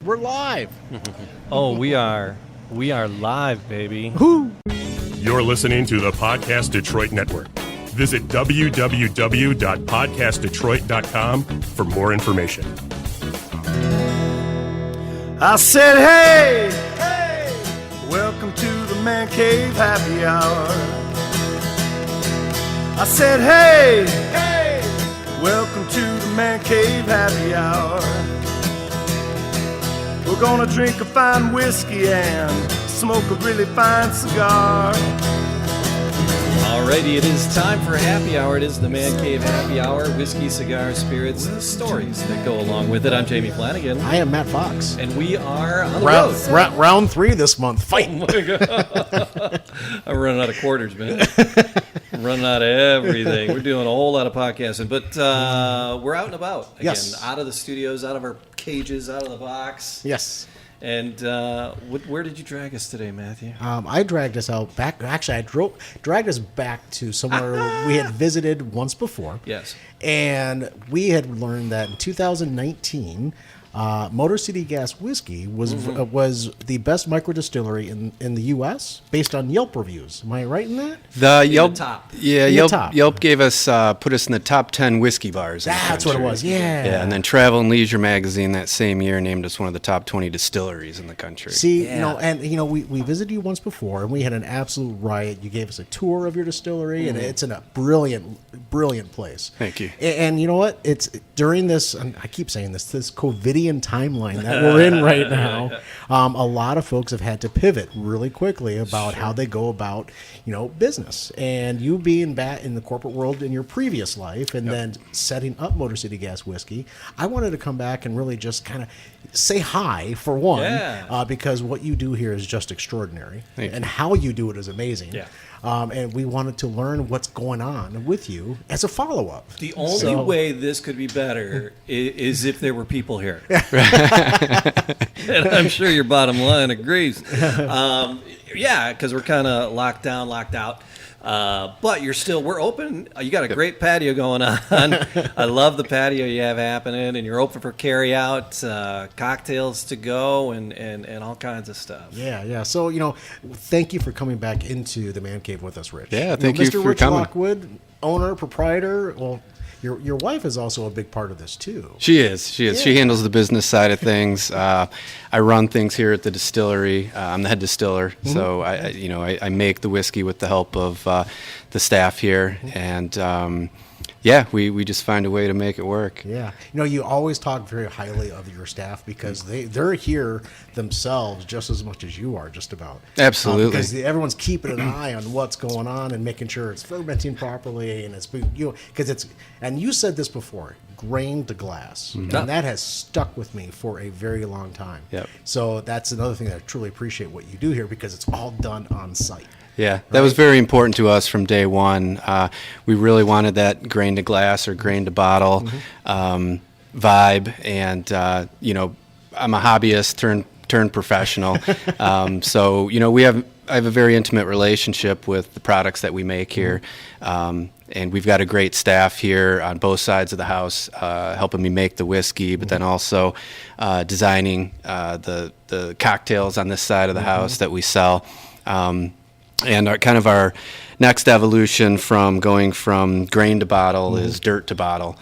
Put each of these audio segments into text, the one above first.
We're live. Oh, we are live, baby. Woo! You're listening to the Podcast Detroit Network. Visit www.podcastdetroit.com for more information. I said, hey, welcome to the Man Cave Happy Hour. I said, hey, welcome to the Man Cave Happy Hour. We're gonna drink a fine whiskey and smoke a really fine cigar. Alrighty, it is time for happy hour. It is the Man Cave Happy Hour. Whiskey, cigars, spirits, and stories that go along with it. I'm Jamie Flanagan. I am Matt Fox. And we are on the road. Round 3 this month. Fight. Oh my God. I'm running out of quarters, man. I'm running out of everything. We're doing a whole lot of podcasting, but we're out and about again. Yes. Out of the studios, out of our cages, out of the box. Yes. And where did you drag us today, Matthew? I dragged us out back. Actually, dragged us back to somewhere we had visited once before. Yes. And we had learned that in 2019, Motor City Gas Whiskey was the best micro distillery in the U.S. based on Yelp reviews. Am I right in that? The Yelp, the top. Yeah, In the top. Yelp gave us put us in the top 10 whiskey bars. That's what it was. Yeah. Yeah, and then Travel and Leisure magazine that same year named us one of the top 20 distilleries in the country. See, Yeah. we visited you once before, and we had an absolute riot. You gave us a tour of your distillery, and it's in a brilliant place. Thank you. And you know what? It's during this, and I keep saying this COVIDian timeline that we're in right now. A lot of folks have had to pivot really quickly about how they go about, business. And you being back in the corporate world in your previous life, and then setting up Motor City Gas Whiskey, I wanted to come back and really just kind of say hi for one, because what you do here is just extraordinary, and how you do it is amazing. Yeah. And we wanted to learn what's going on with you as a follow-up. The only way this could be better is if there were people here. And I'm sure your bottom line agrees. Because we're kind of locked out. But we're open. You got a great patio going on. I love the patio you have happening, and you're open for carry out, cocktails to go, and all kinds of stuff. Yeah. So, thank you for coming back into the Man Cave with us, Rich. Yeah, thank you Mr. for Rich coming. Lockwood, owner, proprietor. Well, your wife is also a big part of this, too. She is. Yeah. She handles the business side of things. I run things here at the distillery. I'm the head distiller, so I make the whiskey with the help of the staff here, and we just find a way to make it work. Yeah. You always talk very highly of your staff because they're here themselves just as much as you are, just about. Absolutely. Because everyone's keeping an eye on what's going on and making sure it's fermenting properly, and it's because it's, and you said this before, grain to glass, and that has stuck with me for a very long time. Yep. So that's another thing that I truly appreciate what you do here, because it's all done on site. Yeah, that was very important to us from day one. We really wanted that grain to glass or grain to bottle vibe, and I'm a hobbyist turned professional. So I have a very intimate relationship with the products that we make here, and we've got a great staff here on both sides of the house, helping me make the whiskey, but then also designing the cocktails on this side of the house that we sell. And our next evolution from going from grain to bottle is dirt to bottle.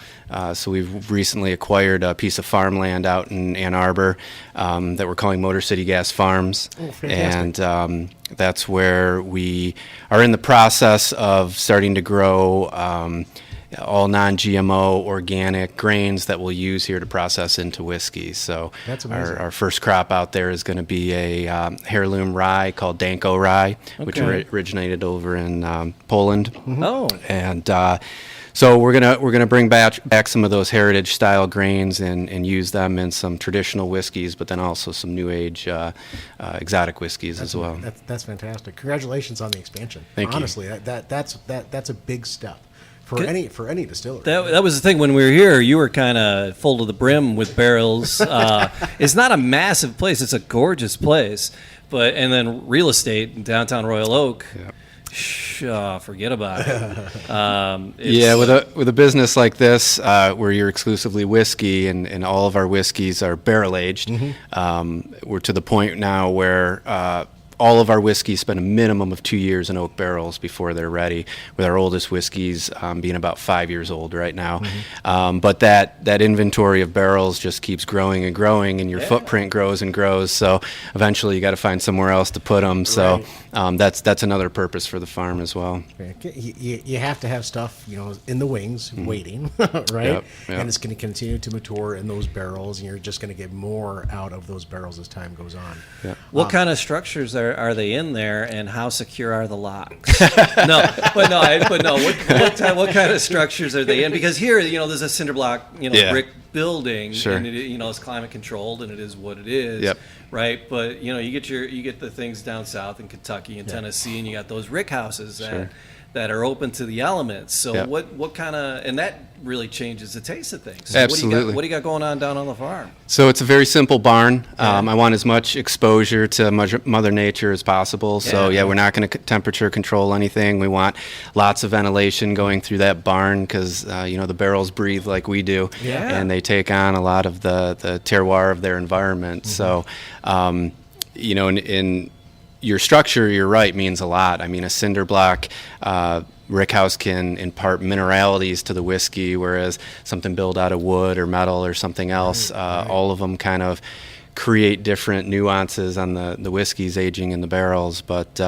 So we've recently acquired a piece of farmland out in Ann Arbor that we're calling Motor City Gas Farms. Oh, fantastic. And that's where we are in the process of starting to grow all non-GMO organic grains that we'll use here to process into whiskey. So That's amazing. our first crop out there is going to be a heirloom rye called Danko rye, which originated over in Poland. Oh. And so we're gonna bring back some of those heritage style grains and use them in some traditional whiskeys, but then also some new age exotic whiskeys as well. That's fantastic. Congratulations on the expansion. Thank you. Honestly, that's a big step for any distillery. That was the thing when we were here. You were kind of full to the brim with barrels. It's not a massive place. It's a gorgeous place, and then real estate in downtown Royal Oak. Yeah. Forget about it. Yeah, with a business like this, where you're exclusively whiskey and all of our whiskeys are barrel aged, we're to the point now where all of our whiskeys spend a minimum of 2 years in oak barrels before they're ready, with our oldest whiskeys being about 5 years old right now. But that inventory of barrels just keeps growing and growing, and your footprint grows and grows. So eventually you got to find somewhere else to put them. So that's another purpose for the farm as well. You have to have stuff, in the wings waiting, right? Yep. And it's going to continue to mature in those barrels, and you're just going to get more out of those barrels as time goes on. Yep. What kind of structures are they in there, and how secure are the locks? What kind of structures are they in? Because here, there's a cinder block, brick building, Sure. and it's climate controlled, and it is what it is. Yep. Right, but you get the things down south in Kentucky and Tennessee, and you got those rick houses that are open to the elements. So Yep. what kind of, and that really changes the taste of things. So Absolutely. What do you got going on down on the farm? So it's a very simple barn. I want as much exposure to Mother Nature as possible. So we're not going to temperature control anything. We want lots of ventilation going through that barn because the barrels breathe like we do, and they take on a lot of the terroir of their environment. So, in your structure, you're right, means a lot. I mean, a cinder block rickhouse can impart mineralities to the whiskey, whereas something built out of wood or metal or something else, all of them kind of create different nuances on the whiskeys aging in the barrels. But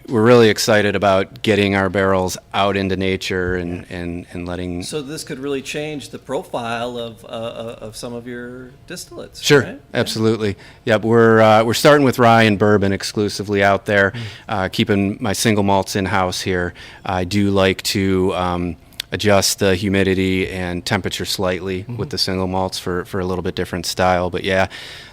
we're really excited about getting our barrels out into nature and letting. So this could really change the profile of some of your distillates. Sure, right? absolutely. Yep, we're starting with rye and bourbon exclusively out there, keeping my single malts in house here. I do like to adjust the humidity and temperature slightly with the single malts for a little bit different style. But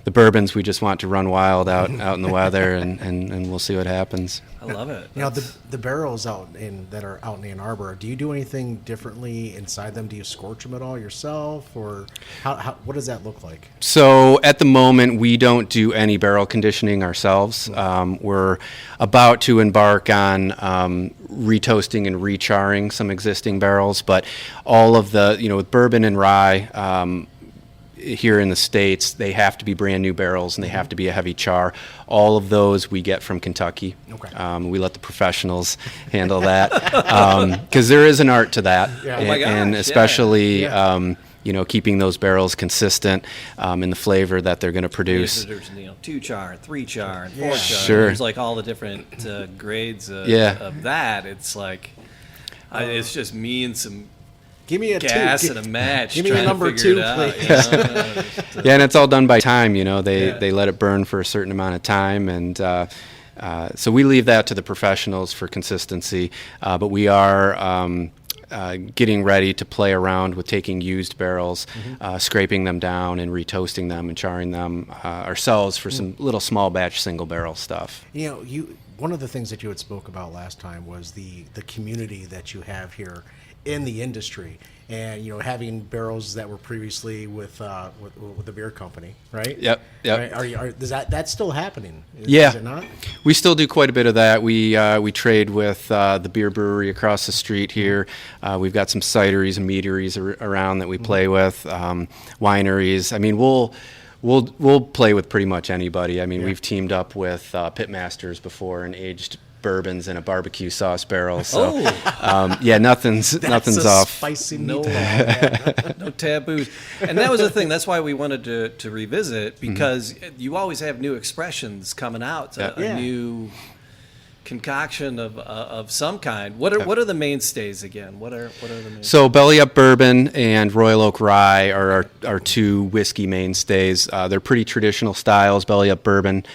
the bourbons we just want to run wild out in the weather, and we'll see what happens. I love it. The barrels that are out in Ann Arbor, do you do anything differently inside them? Do you scorch them at all yourself, or what does that look like? So at the moment, we don't do any barrel conditioning ourselves. We're about to embark on retoasting and recharring some existing barrels, but all of the, with bourbon and rye, here in the States, they have to be brand new barrels and they have to be a heavy char. All of those we get from Kentucky. Okay. We let the professionals handle that because there is an art to that, and especially keeping those barrels consistent in the flavor that they're going to produce. There's 2 char, 3 char, and 4 char. Sure. There's like all the different grades of that. It's like it's just me and some. Give me a gas 2. and a match. Give me a number 2, please. And it's all done by time. They let it burn for a certain amount of time, and so we leave that to the professionals for consistency. But we are getting ready to play around with taking used barrels, scraping them down, and retoasting them and charring them ourselves for some little small batch single barrel stuff. One of the things that you had spoke about last time was the community that you have here in the industry, and having barrels that were previously with the beer company, right? Yep. Right? That's still happening? Is it not? We still do quite a bit of that. We trade with the beer brewery across the street here. We've got some cideries and meaderies around that we play with, wineries. I mean, we'll play with pretty much anybody. I mean, we've teamed up with Pitmasters before and aged bourbons in a barbecue sauce barrel. So, nothing's off. Spicy no taboos. And that was the thing. That's why we wanted to revisit, because you always have new expressions coming out, a new concoction of some kind. What are the mainstays again? What are the mainstays? So Belly Up Bourbon and Royal Oak Rye are our 2 whiskey mainstays. They're pretty traditional styles. Belly Up Bourbon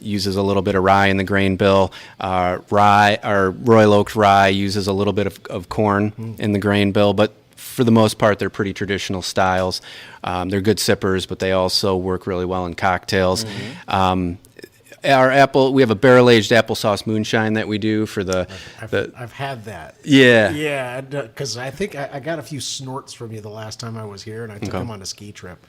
uses a little bit of rye in the grain bill. Royal Oak Rye uses a little bit of corn in the grain bill, but for the most part, they're pretty traditional styles. They're good sippers, but they also work really well in cocktails. We have a barrel-aged applesauce moonshine that we do for I've had that. Yeah, because I think I got a few snorts from you the last time I was here, and I took them on a ski trip.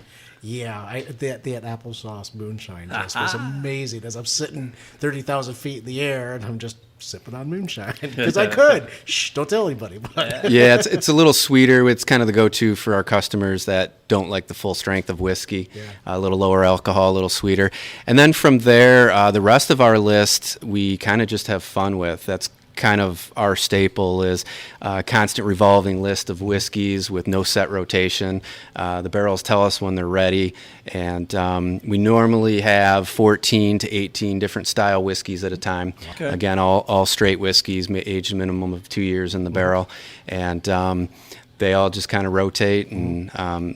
Yeah, that applesauce moonshine just was amazing. As I'm sitting 30,000 feet in the air and I'm just sipping on moonshine because I could. Shh, don't tell anybody. But Yeah, it's a little sweeter. It's kind of the go-to for our customers that don't like the full strength of whiskey. Yeah. A little lower alcohol, a little sweeter. And then from there, the rest of our list we kind of just have fun with. That's kind of our staple is a constant revolving list of whiskeys with no set rotation. The barrels tell us when they're ready, and we normally have 14 to 18 different style whiskeys at a time. Okay. Again, all straight whiskeys, aged a minimum of 2 years in the barrel, and they all just kind of rotate, and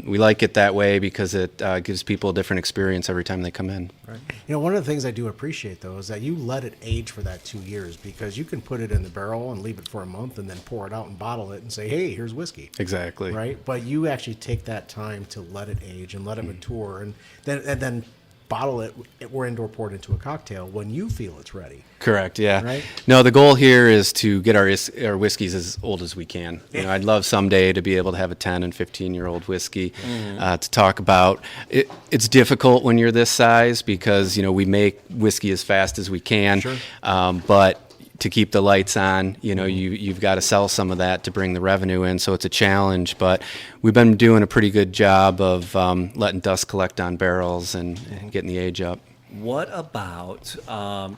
we like it that way because it gives people a different experience every time they come in. Right. You know, one of the things I do appreciate, though, is that you let it age for that 2 years because you can put it in the barrel and leave it for a month and then pour it out and bottle it and say, hey, here's whiskey. Exactly. Right? But you actually take that time to let it age and let it mature and then bottle it or indoor pour it into a cocktail when you feel it's ready. Correct. Yeah. Right? No, the goal here is to get our whiskeys as old as we can. You know, I'd love someday to be able to have a 10 and 15-year-old whiskey to talk about. It's difficult when you're this size because we make whiskey as fast as we can. Sure. But to keep the lights on, you've got to sell some of that to bring the revenue in. So it's a challenge, but we've been doing a pretty good job of letting dust collect on barrels and getting the age up. What about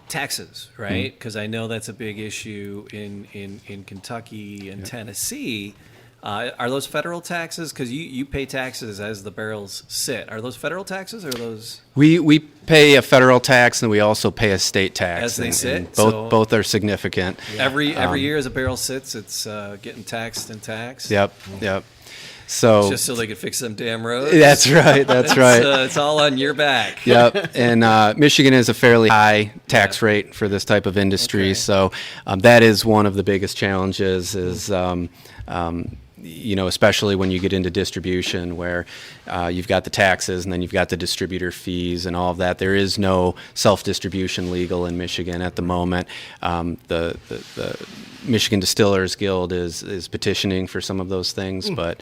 taxes, right? Because I know that's a big issue in Kentucky and Tennessee. Are those federal taxes? Because you pay taxes as the barrels sit. Are those federal taxes or are those? We pay a federal tax and we also pay a state tax. As they sit? And both are significant. Every year as a barrel sits, it's getting taxed and taxed? Yep. So just so they could fix them damn roads? That's right. That's right. It's all on your back. Yep. And Michigan is a fairly high tax rate for this type of industry. Okay. So that is one of the biggest challenges is especially when you get into distribution where you've got the taxes and then you've got the distributor fees and all of that. There is no self-distribution legal in Michigan at the moment. The Michigan Distillers Guild is petitioning for some of those things, but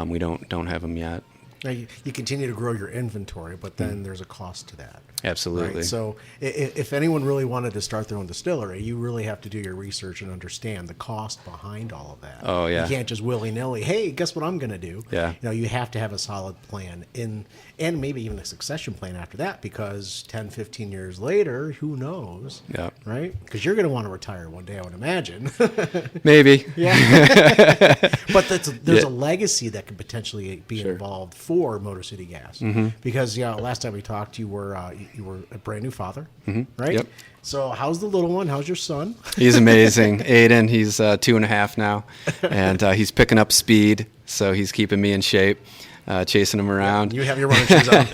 we don't have them yet. Now, you continue to grow your inventory, but then there's a cost to that. Absolutely. Right? So if anyone really wanted to start their own distillery, you really have to do your research and understand the cost behind all of that. Oh, yeah. You can't just willy-nilly, hey, guess what I'm going to do? Yeah. You have to have a solid plan and maybe even a succession plan after that because 10, 15 years later, who knows? Yeah. Right? Because you're going to want to retire one day, I would imagine. Maybe. Yeah. But there's a legacy that could potentially be involved for Motor City Gas. Because last time we talked, you were a brand new father, right? Yep. So how's the little one? How's your son? He's amazing. Aiden, he's 2.5 now, and he's picking up speed, so he's keeping me in shape, chasing him around. You have your running shoes on.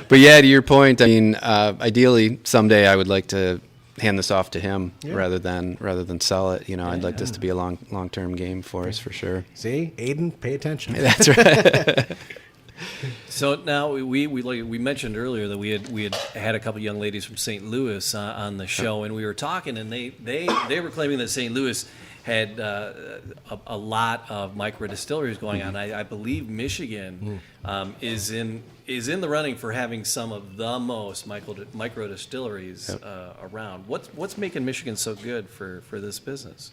But yeah, to your point, I mean, ideally, someday I would like to hand this off to him rather than sell it. I'd like this to be a long-term game for us for sure. See, Aiden, pay attention. That's right. So now we mentioned earlier that we had a couple young ladies from St. Louis on the show, and we were talking, and they were claiming that St. Louis had a lot of micro distilleries going on. I believe Michigan is in the running for having some of the most micro distilleries around. What's making Michigan so good for this business?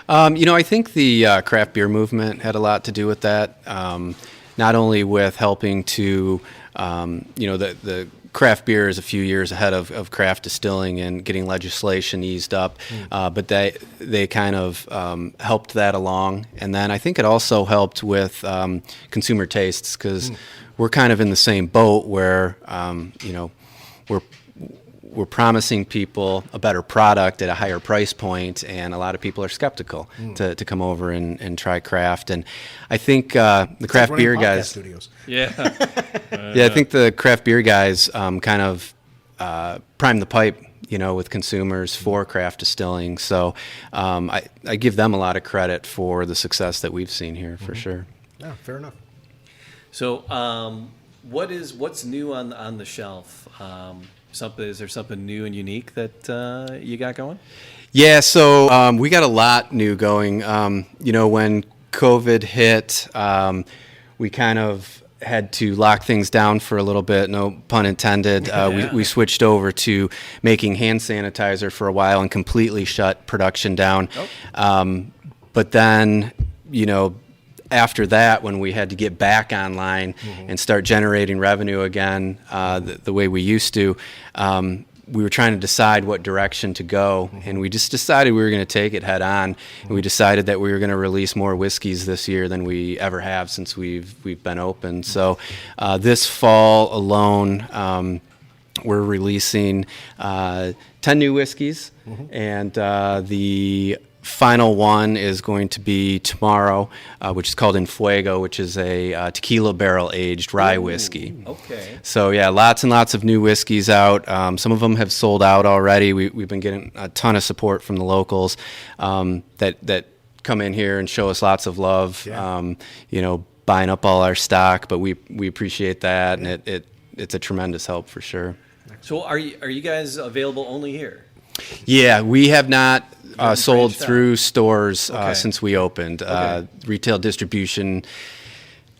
I think the craft beer movement had a lot to do with that. Not only with helping to, the craft beer is a few years ahead of craft distilling and getting legislation eased up, but they kind of helped that along. And then I think it also helped with consumer tastes because we're kind of in the same boat where, we're promising people a better product at a higher price point, and a lot of people are skeptical to come over and try craft. And I think the craft beer guys, studios. I think the craft beer guys kind of prime the pipe, with consumers for craft distilling. So I give them a lot of credit for the success that we've seen here for sure. Yeah, fair enough. So what's new on the shelf? Is there something new and unique that you got going? Yeah, so we got a lot new going. When COVID hit, we kind of had to lock things down for a little bit, no pun intended. We switched over to making hand sanitizer for a while and completely shut production down. But then, after that, when we had to get back online and start generating revenue again the way we used to, we were trying to decide what direction to go, and we just decided we were going to take it head on. And we decided that we were going to release more whiskeys this year than we ever have since we've been open. So this fall alone, we're releasing 10 new whiskeys, and the final one is going to be tomorrow, which is called En Fuego, which is a tequila barrel aged rye whiskey. Okay. So yeah, lots and lots of new whiskeys out. Some of them have sold out already. We've been getting a ton of support from the locals that come in here and show us lots of love. Buying up all our stock, but we appreciate that, and it's a tremendous help for sure. So are you guys available only here? Yeah, we have not sold branched out. through stores Okay. since we opened. Retail distribution,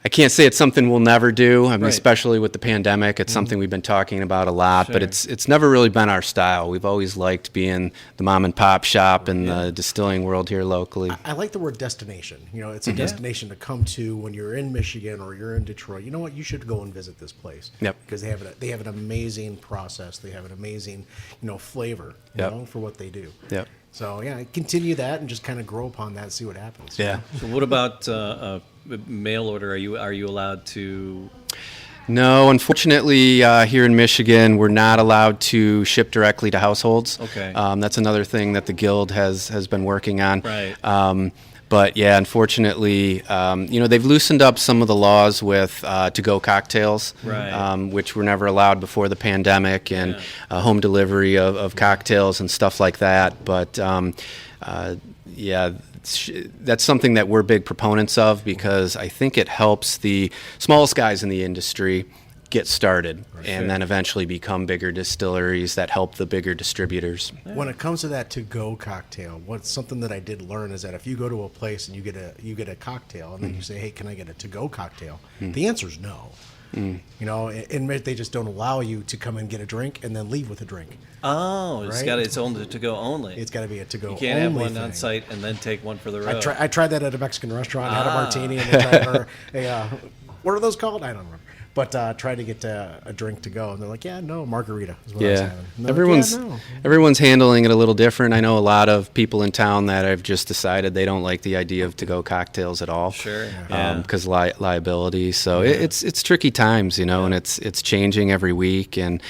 I can't say it's something we'll never do. I mean, Right. especially with the pandemic, it's something we've been talking about a lot, but Sure. it's never really been our style. We've always liked being the mom and pop shop in the distilling world here locally. I like the word destination. It's a destination to come to when you're in Michigan or you're in Detroit. You know what? You should go and visit this place. Yep. Because they have an amazing process. They have an amazing, flavor, Yep. for what they do. Yep. So yeah, continue that and just kind of grow upon that and see what happens. Yeah. So what about mail order? Are you allowed to? No, unfortunately, here in Michigan, we're not allowed to ship directly to households. Okay. That's another thing that the Guild has been working on. Right. But yeah, unfortunately, they've loosened up some of the laws with to-go cocktails, Right. which were never allowed before the pandemic, and home delivery of cocktails and stuff like that. But that's something that we're big proponents of, because I think it helps the smallest guys in the industry get started and then eventually become bigger distilleries that help the bigger distributors. When it comes to that to-go cocktail, what's something that I did learn is that if you go to a place and you get a cocktail and then you say, "Hey, can I get a to-go cocktail?" The answer is no. They just don't allow you to come and get a drink and then leave with a drink. Oh, it's Right? got its own to go only. It's got to be a to-go. You can't have only one thing. on site and then take one for the road. I tried that at a Mexican restaurant. Had a martini and they tried, what are those called? I don't remember. But tried to get a drink to go, and they're like, "Yeah, no, margarita is what I was Yeah, having." And they're like, "Yeah, no." everyone's handling it a little different. I know a lot of people in town that have just decided they don't like the idea of to-go cocktails at all. Sure. Yeah. Because liability. So it's tricky times, and it's changing every week, and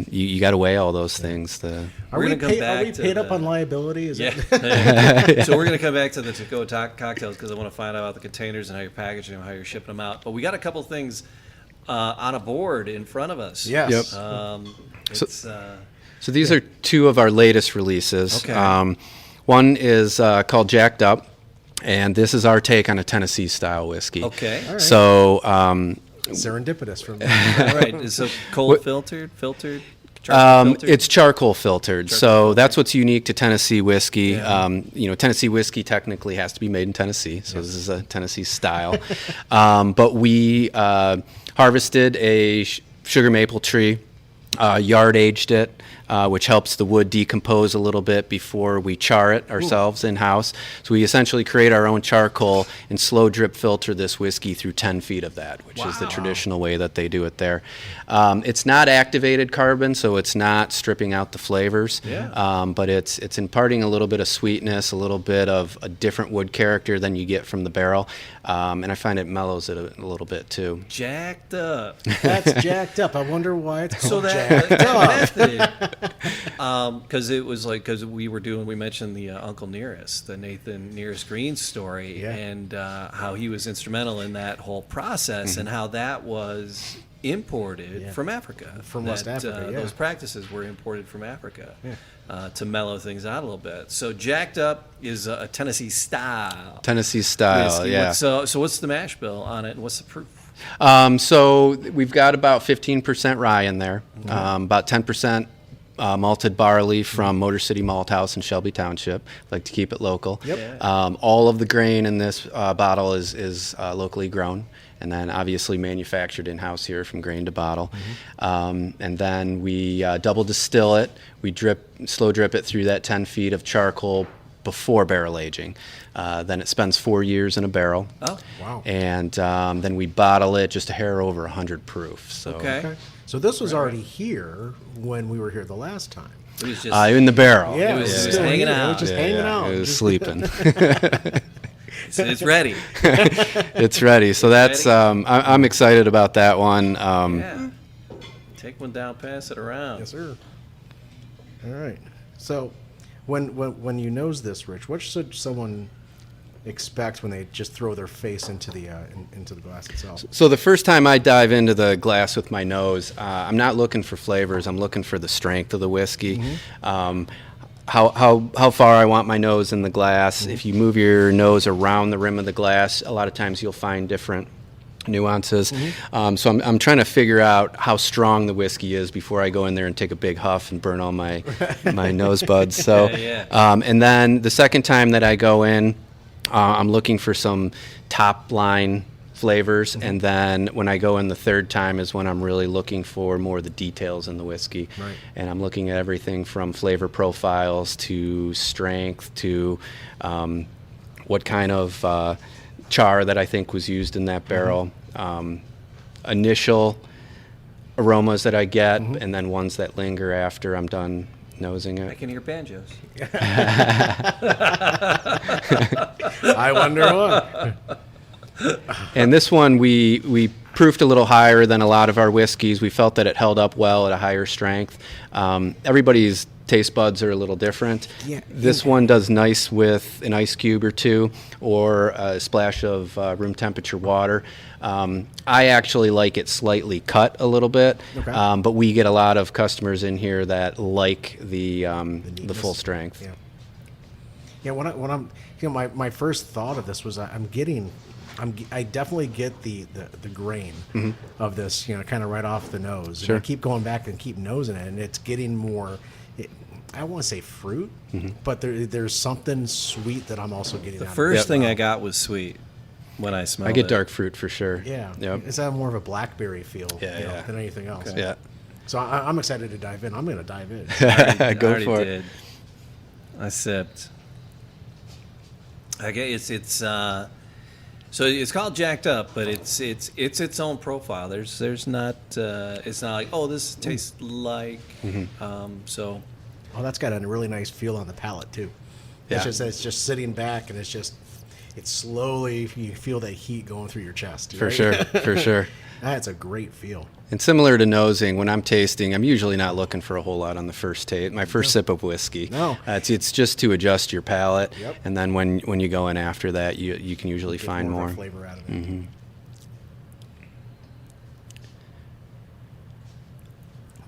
you got to weigh all those things. Are we paid up on liability? Is Yeah. it? So we're going to come back to the to-go cocktails because I want to find out about the containers and how you're packaging them, how you're shipping them out. But we got a couple things on a board in front of us. Yes. Yep. So these are two of our latest releases. Okay. One is called Jacked Up, and this is our take on a Tennessee style whiskey. Okay. All right. So Serendipitous from All right. Is it cold filtered? Charcoal filtered? it's charcoal filtered. So that's what's unique to Tennessee whiskey. Tennessee whiskey technically has to be made in Tennessee, so this is a Tennessee style. But we harvested a sugar maple tree, yard aged it, which helps the wood decompose a little bit before we char it ourselves in-house. So we essentially create our own charcoal and slow drip filter this whiskey through 10 feet of that, which is the traditional way that they do it there. It's not activated carbon, so it's not stripping out the flavors, but it's imparting a little bit of sweetness, a little bit of a different wood character than you get from the barrel, and I find it mellows it a little bit too. Jacked up. That's Jacked Up. I wonder why it's called So Jacked Up. Because we mentioned the Uncle Nearest, the Nathan Nearest Green story, and how he was instrumental in that whole process, and how that was imported from Africa. From West Africa, Those practices were imported from Africa to mellow things out a little bit. So Jacked Up is a Tennessee style. Tennessee style, whiskey. yeah. So what's the mash bill on it, and what's the proof? So we've got about 15% rye in there, about 10% malted barley from Motor City Malt House in Shelby Township. Like to keep it local. Yep. All of the grain in this bottle is locally grown, and then obviously manufactured in-house here from grain to bottle. And then we double distill it. We slow drip it through that 10 feet of charcoal before barrel aging. Then it spends 4 years in a barrel. Oh, Wow. And then we bottle it just a hair over 100 proof. So okay. So this was already here when we were here the last time. It was just in the barrel. Yeah, It was still hanging here. It out. was just hanging out. It was sleeping. it's ready. It's ready. So that's I'm excited about that one. Yeah. Take one down, pass it around. Yes, sir. All right. So, when you nose this, Rich, what should someone expect when they just throw their face into the glass itself? So the first time I dive into the glass with my nose, I'm not looking for flavors. I'm looking for the strength of the whiskey. How far I want my nose in the glass. If you move your nose around the rim of the glass, a lot of times you'll find different nuances. So I'm trying to figure out how strong the whiskey is before I go in there and take a big huff and burn all my nose buds. So, and then the second time that I go in, I'm looking for some top line flavors, and then when I go in the third time is when I'm really looking for more of the details in the whiskey. Right. And I'm looking at everything from flavor profiles to strength to what kind of char that I think was used in that barrel, initial aromas that I get, and then ones that linger after I'm done nosing I it. can hear banjos. I wonder what. And this one we proofed a little higher than a lot of our whiskeys. We felt that it held up well at a higher strength. Everybody's taste buds are a little different. Yeah. This one does nice with an ice cube or two or a splash of room temperature water. I actually like it slightly cut a little bit, Okay. but we get a lot of customers in here that like the neatness. full strength. Yeah. Yeah. When I'm, my first thought of this was I definitely get the grain of this, kind of right off the nose. Sure. And I keep going back and keep nosing it, and it's getting more. I don't want to say fruit, but there's something sweet that I'm also getting. The out first of it. thing I got was sweet when I smelled I get it. dark fruit for sure. Yeah. Yep. It's that more of a blackberry feel Yeah. than anything else. Yeah. So I'm excited to dive in. I'm going to dive in. I Go already for it. did. I sipped. Okay, it's so it's called Jacked Up, but it's its own profile. There's not it's not like, oh, this tastes like so. Oh, that's got a really nice feel on the palate too. Yeah. It's just sitting back, and it's slowly, you feel that heat going through your chest. For right? sure, for sure. That's a great feel. And similar to nosing, when I'm tasting, I'm usually not looking for a whole lot on the first taste. My first sip of whiskey. No. It's just to adjust your palate, Yep. and then when you go in after that, you can usually Get find of more. a flavor out of it.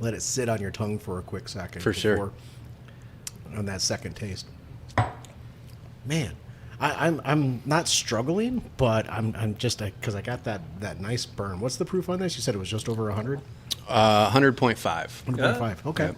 Let it sit on your tongue for a quick second. For sure. before- On that second taste. Man, I'm not struggling, but I'm just because I got that nice burn. What's the proof on this? You said it was just over 100. 100.5. 100.5. Okay. Yep.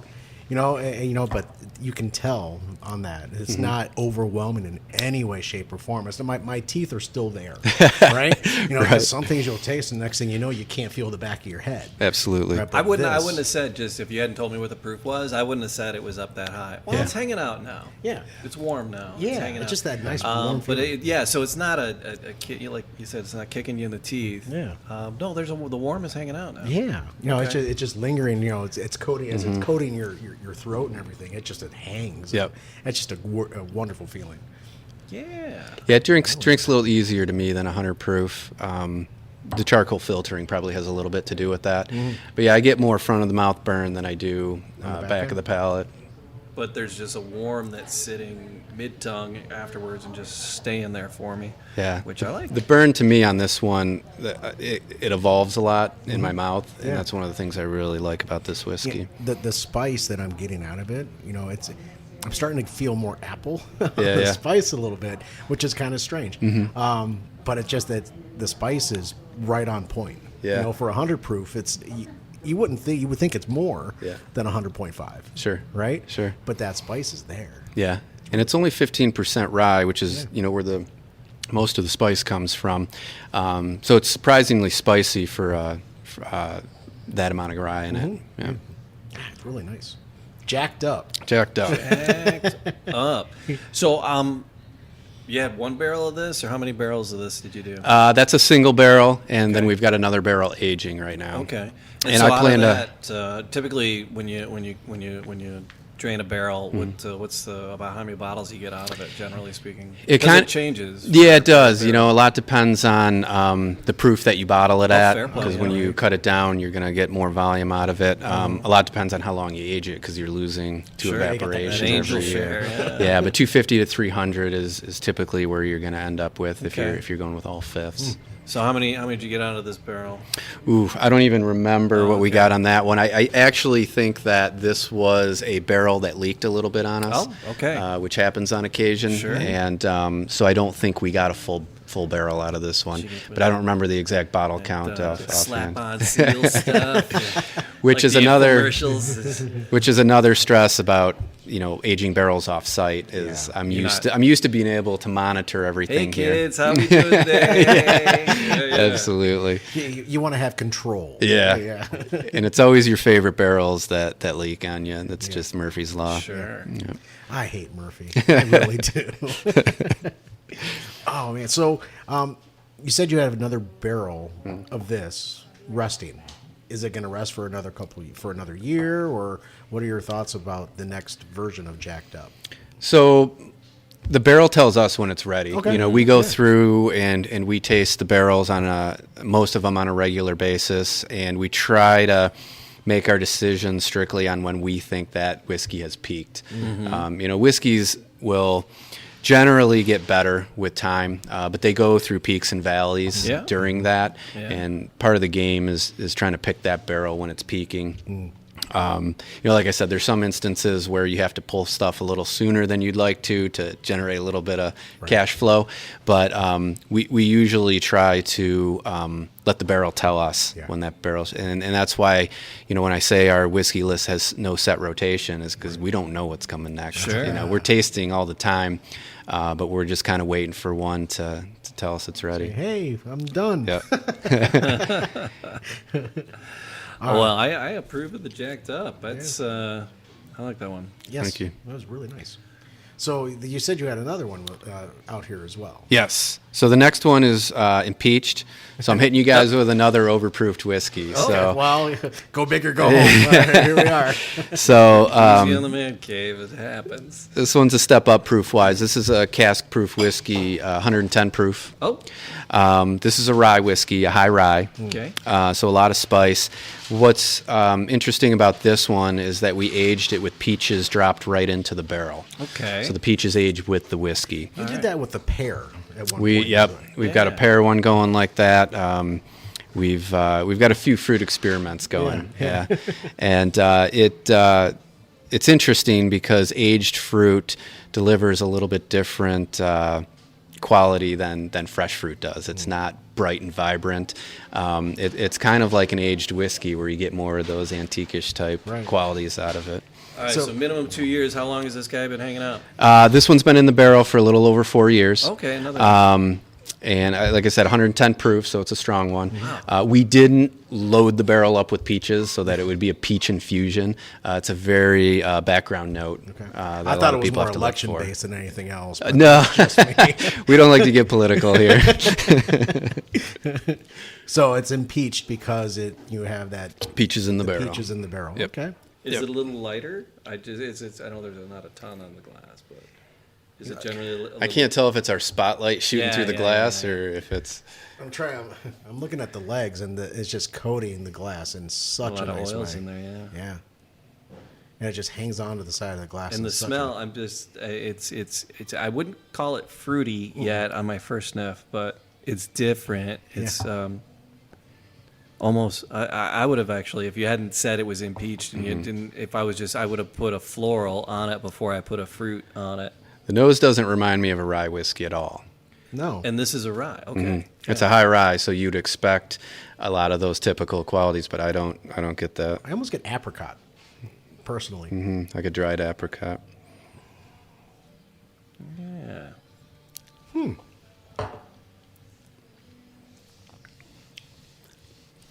But you can tell on that it's not overwhelming in any way, shape, or form. It's my teeth are still there, right? Because some things you'll taste, and the next thing you know, you can't feel the back of your head. Absolutely. Right, but I wouldn't this- have said, just if you hadn't told me what the proof was, I wouldn't have said it was up that high. Well, Yeah. it's hanging out now. Yeah. It's warm now. Yeah, it's hanging it's out. just that nice warm But feeling. so it's not a like you said, it's not kicking you in the teeth. Yeah. No, the warm is hanging out now. Yeah, it's just lingering. It's coating as Mm-hmm. it's coating your throat and everything. It hangs. Yep. It's just a wonderful feeling. Yeah. Yeah, it drinks a little easier to me than 100 proof. The charcoal filtering probably has a little bit to do with that. But yeah, I get more front of the mouth burn than I do back back end? of the palate. But there's just a warm that's sitting mid-tongue afterwards and just staying there for me. Yeah, Which I like. The burn to me on this one, it evolves a lot in my mouth, and Yeah. that's one of the things I really like about this whiskey. The spice that I'm getting out of it, I'm starting to feel more apple on Yeah, the yeah. spice a little bit, which is kind of strange. But it's just that the spice is right on point. Yeah. For 100 proof, you would think it's more Yeah. than 100.5. Sure. Right? Sure. But that spice is there. Yeah, and it's only 15% rye, which is where the most of the spice comes from. So it's surprisingly spicy for that amount of rye in it. Yeah. It's really nice. Jacked up. Jacked up. Jacked up. So, you had one barrel of this, or how many barrels of this did you do? That's a single barrel, and then we've got another barrel aging right now. Okay. And so I plan typically when you drain a barrel, what's about how many bottles you get out of it, generally speaking? It changes. Yeah, it does. A lot depends on the proof that you bottle it at, fair play, because when yeah. you cut it down, you're going to get more volume out of it. A lot depends on how long you age it, because you're losing to Sure, you get that evaporation angel every year. share, Yeah, but 250 to 300 is typically where you're going to end up with Okay. if you're going with all fifths. So how many did you get out of this barrel? Ooh, I don't even remember what we okay. got on that one. I actually think that this was a barrel that leaked a little bit on us. Oh, okay. Which happens on occasion. Sure. And so I don't think we got a full barrel out of this one. But I don't remember the exact bottle count offhand. Slap-on seal stuff. Which like is the another commercials. which is another stress about aging barrels off site is Yeah. I'm used to being able to monitor Hey everything kids, how we doing today? here. Absolutely. You want to have control. Yeah. Yeah. And it's always your favorite barrels that leak on you. That's just Murphy's Law. Sure. Yeah. I hate Murphy. I really do. Oh man! So you said you have another barrel of this resting. Is it going to rest for another year, or what are your thoughts about the next version of Jacked Up? So the barrel tells us when it's ready. Okay. We go through and we taste the barrels most of them on a regular basis, and we try to make our decisions strictly on when we think that whiskey has peaked. Whiskeys will generally get better with time, but they go through peaks and valleys Yeah. during that. Yeah. And part of the game is trying to pick that barrel when it's peaking. Like I said, there's some instances where you have to pull stuff a little sooner than you'd like to generate a little bit of cash flow. But we usually try to let the barrel tell us when that barrel's, and that's why, when I say our whiskey list has no set rotation, is because we don't know what's coming next. Sure. We're tasting all the time, but we're just kind of waiting for one to tell us it's ready. Hey, I'm done. Yeah. Well, I approve of the Jacked Up. That's I like that one. Yes. Thank you. That was really nice. So you said you had another one out here as well. Yes. So the next one is impeached. So I'm hitting you guys with another overproofed whiskey. So Well, go big or go home. Here we are. so Easy on the man cave, it happens. this one's a step up proof wise. This is a cask proof whiskey, 110 proof. Oh, This is a rye whiskey, a high rye. okay. So a lot of spice. What's interesting about this one is that we aged it with peaches dropped right into the barrel. Okay. So the peaches aged with the whiskey. You did that with the pear at one We've point. got a pear one going like that. We've got a few fruit experiments going. Yeah. And it's interesting because aged fruit delivers a little bit different quality than fresh fruit does. It's not bright and vibrant. It's kind of like an aged whiskey where you get more of those antiquish type qualities out of it. All right, so minimum 2 years. How long has this guy been hanging out? This one's been in the barrel for a little over 4 years. Okay, another. And like I said, 110 proof, so it's a strong one. We didn't load the barrel up with peaches so that it would be a peach infusion. It's a very background note. That I a thought lot it of was people more have to look election for. based than anything else. but No, that's just me. we don't like to get political here. So it's impeached because you have that Peaches in the barrel. peaches in the barrel. Yep. Okay. Is it a little lighter? I know there's not a ton on the glass, but is it generally a little? I can't tell if it's our spotlight shooting Yeah, through the yeah, glass yeah. or if it's... I'm looking at the legs, and it's just coating the glass in a such lot a of nice oils way. in there, yeah. Yeah. And it just hangs on to the side of the glass. And in the such smell, a- I'm just, it's. I wouldn't call it fruity yet on my first sniff, but it's different. It's almost. I would have actually, if you hadn't said it was impeached, and you didn't, if I would have put a floral on it before I put a fruit on it. The nose doesn't remind me of a rye whiskey at all. No. And this is a rye. Okay. It's a high rye, so you'd expect a lot of those typical qualities, but I don't get that. I almost get apricot, personally. Like a dried apricot. Yeah.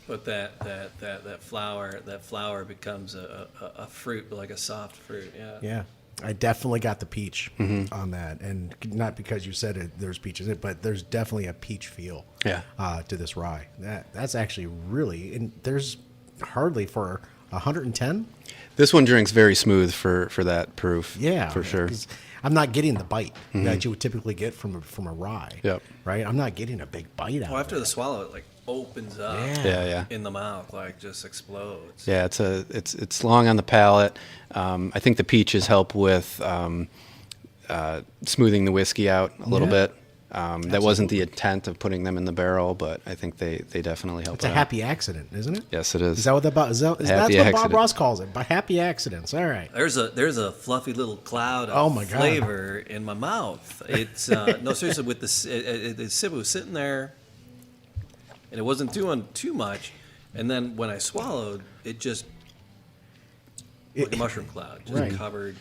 But that flower becomes a fruit, like a soft fruit. Yeah. Yeah, I definitely got the peach on that, and not because you said it. There's peaches in it, but there's definitely a peach feel. Yeah. To this rye. That's actually really, and there's hardly for 110. This one drinks very smooth for that proof. Yeah, for sure. 'cause I'm not getting the bite that you would typically get from a rye. Yep. Right. I'm not getting a big bite out. Well, after of the swallow, it like opens up. Yeah. In the mouth, like just explodes. Yeah, it's long on the palate. I think the peaches help with smoothing the whiskey out a little bit. That wasn't the intent of putting them in the barrel, but I think they definitely help. It's a happy accident, isn't it? Yes, it is. Is that what that's what accident. Bob Ross calls it? By happy accidents. All right. There's a fluffy little cloud of Oh, my God. flavor in my mouth. It's no, seriously. With the sip was sitting there, and it wasn't doing too much. And then when I swallowed, it just like a mushroom cloud just Right. covered,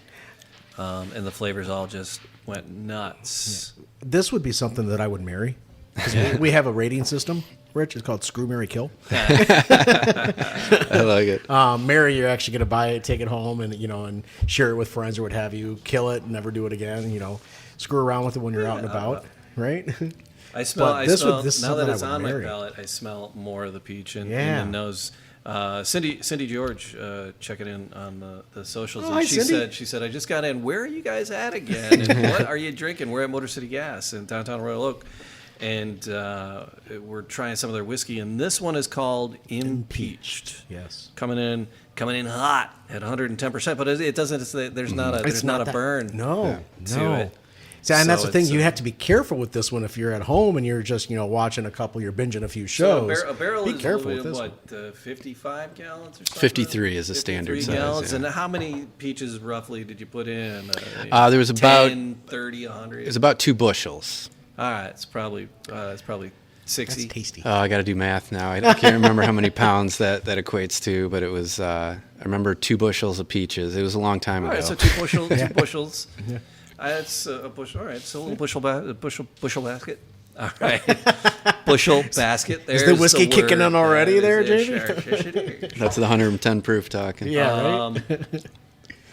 and the flavors all just went nuts. This would be something that I would marry. 'Cause we have a rating system, Rich. It's called Screw, Marry, Kill. I like it. Marry, you're actually going to buy it, take it home, and and share it with friends or what have you. Kill it, never do it again. Screw around with it when you're out and about, right? I smell. But this now is that something it's I would on my marry. palate, I smell more of the peach and Yeah. the nose. Cindy George checking in on the socials, Oh, and hi, she Cindy. said, I just got in. Where are you guys at again? And what are you drinking? We're at Motor City Gas in downtown Royal Oak, and we're trying some of their whiskey. And this one is called Impeached. Yes. Coming in hot at 110%, but it doesn't. There's not a that- burn. No, to no. it. See, and that's So the thing. it's, You have to be careful with this one if you're at home and you're just watching a couple. You're binging a few shows. So a barrel be is careful with this one. 55 gallons or something? 53 is the standard 53 size, gallons. yeah. And how many peaches roughly did you put in? There was about 10, 30, 100? it was about 2 bushels. All right, it's probably 60. That's tasty. I got to do math now. I can't remember how many pounds that equates to, but it was. I remember 2 bushels of peaches. It was a long time All ago. right, so 2 bushels. 2 bushels. That's a bushel. All right, so a little bushel basket. All right, bushel basket. There's the whiskey word. kicking in already there, That is Jamie? it. That's the 110 proof talking. Yeah, right.